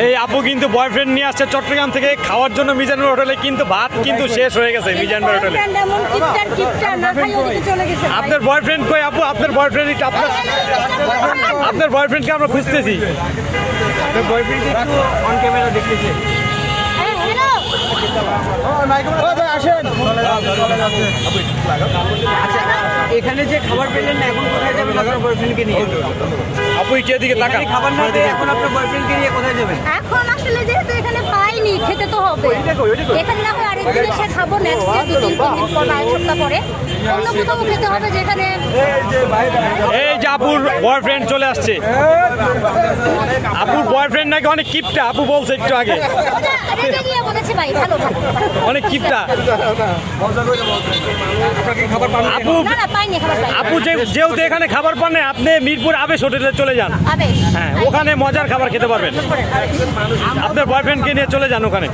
এই আপু কিন্তু বয়ফ্রেন্ড নিয়ে আসছে চট্টগ্রাম থেকে খাওয়ার জন্য মিজানুর হোটেলে, কিন্তু ভাত কিন্তু শেষ হয়ে গেছে মিজানুর হোটেলে। আপনার বয়ফ্রেন্ড কই আপু? আপনার বয়ফ্রেন্ড আপনার বয়ফ্রেন্ডকে আমরা খুঁজতেছি। আপনার বয়ফ্রেন্ড একটু অন ক্যামেরা দেখতেছে। আচ্ছা, এখানে যে খাবার পেলেন না, এখন কোথায় যাবেন আপনার বয়ফ্রেন্ডকে নিয়ে? আপু একটু এদিকে তাকান। খাবার না পেয়ে এখন আপনার বয়ফ্রেন্ডকে নিয়ে কোথায় যাবেন? এখন আসলে যেহেতু এখানে পাইনি, খেতে তো হবে। এখানে না হয় আরেকদিন এসে খাবো, নেক্সট ডে 2-3 দিন পর বা 1 সপ্তাহ পরে অন্য কোথাও খেতে হবে যেখানে। এই যে আপুর বয়ফ্রেন্ড চলে আসছে। আপুর বয়ফ্রেন্ড নাকি অনেক কিপটা, আপু বলছে একটু আগে। রেগে গিয়ে বলেছে ভাই ভালো ভালো। অনেক কিপটা। আপু না না পাইনি খাবার পাইনি। আপু যেহেতু এখানে খাবার পান না, আপনি মিরপুর আবেশ হোটেলে চলে যান। আবেশ। হ্যাঁ, ওখানে মজার খাবার খেতে পারবেন। আপনার বয়ফ্রেন্ডকে নিয়ে চলে যান ওখানে।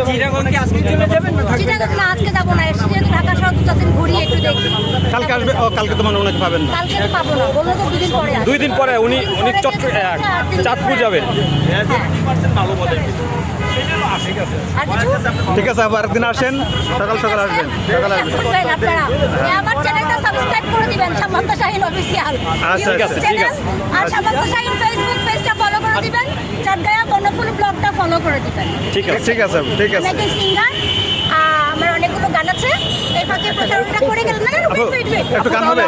চিটাগংকে আজকে চলে যাবেন না থাকবেন? চিটাগাং না, আজকে যাবো না, এসে যেহেতু ঢাকা শহর 2-4 দিন ঘুরিয়ে একটু দেখি। কালকে আসবে? ও কালকে তো মানে ওনাকে পাবেন না। কালকে তো পাবো না, বললো তো 2 দিন পরে আসবে। 2 দিন পরে উনি চাঁদপুর যাবেন। আর কিছু? ঠিক আছে আপু, আরেকদিন আসেন, সকাল সকাল আসবেন। সকালে আসবেন। শুনবেন আপনারা, আমার চ্যানেলটা সাবস্ক্রাইব করে দিবেন, সামান্ত শাহিন অফিসিয়াল আচ্ছা, ঠিক আছে, ঠিক আছে। আর সামান্ত শাহিন ফেসবুক পেজটা ফলো করে দিবেন, চাটগাঁয়া বনফুল ব্লগটা ফলো করে দিবেন। ঠিক আছে, ঠিক আছে, ঠিক আছে। আমি একজন সিঙ্গার, আমার অনেকগুলো গান আছে, এই ফাঁকে প্রচারণা করে গেলেন না। একটু গান হবে?